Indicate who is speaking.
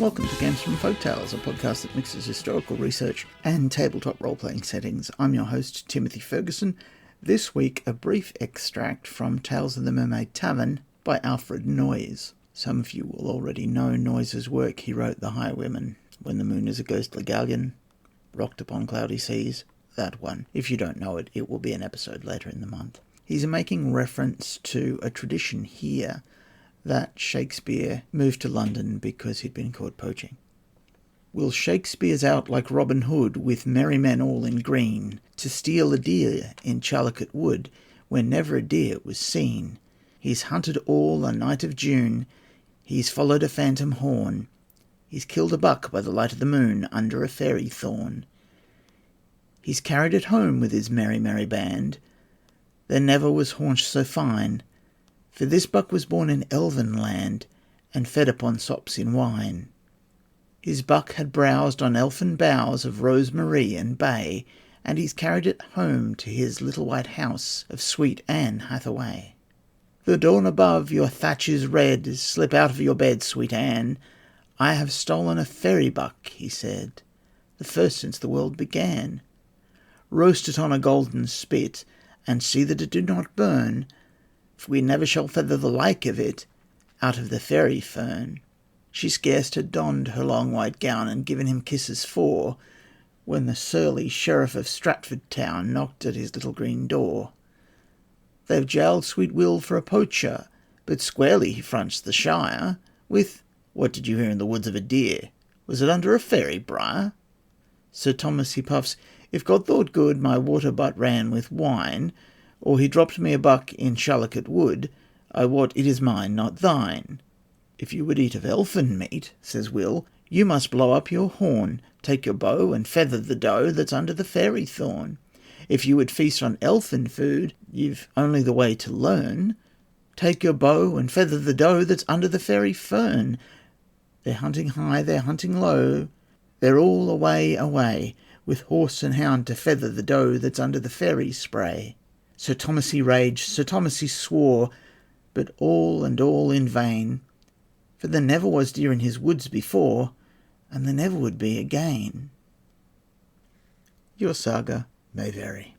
Speaker 1: Welcome to Games from Folktales, a podcast that mixes historical research and tabletop role-playing settings. I'm your host, Timothy Ferguson. This week, a brief extract from Tales of the Mermaid Tavern by Alfred Noyes. Some of you will already know Noyes' work. He wrote The Highwayman, When the Moon is a Ghostly Galleon, Rocked Upon Cloudy Seas, that one. If you don't know it, it will be an episode later in the month. He's making reference to a tradition here that Shakespeare moved to London because he'd been caught poaching. Will Shakespeare's out like Robin Hood, with merry men all in green, to steal a deer in Charlecot Wood, where never a deer was seen. He's hunted all a night of June, he's followed a phantom horn, he's killed a buck by the light of the moon under a fairy thorn. He's carried it home with his merry, merry band. There never was haunch so fine, for this buck was born in elfin land, and fed upon sops in wine. His buck had browsed on elfin boughs of rosemary and bay, and he's carried it home to his little white house of sweet Anne Hathaway. The dawn above your thatch is red, slip out of your bed, sweet Anne. I have stolen a fairy buck, he said, the first since the world began. Roast it on a golden spit, and see that it do not burn, for we never shall feather the like of it out of the fairy fern. She scarce had donned her long white gown and given him kisses for, when the surly sheriff of Stratford town knocked at his little green door. They've jailed sweet Will for a poacher, but squarely he fronts the shire with, what did you hear in the woods of a deer? Was it under a fairy briar? Sir Thomas he puffs, if God thought good my water butt ran with wine, or he dropped me a buck in Charlecot Wood, I wot it is mine, not thine. If you would eat of elfin meat, says Will, you must blow up your horn, take your bow and feather the doe that's under the fairy thorn. If you would feast on elfin food, you've only the way to learn. Take your bow and feather the doe that's under the fairy fern. They're hunting high, they're hunting low, they're all away, away, with horse and hound to feather the doe that's under the fairy spray. Sir Thomas he raged, Sir Thomas he swore, but all and all in vain, for there never was deer in his woods before, and there never would be again. Your saga may vary.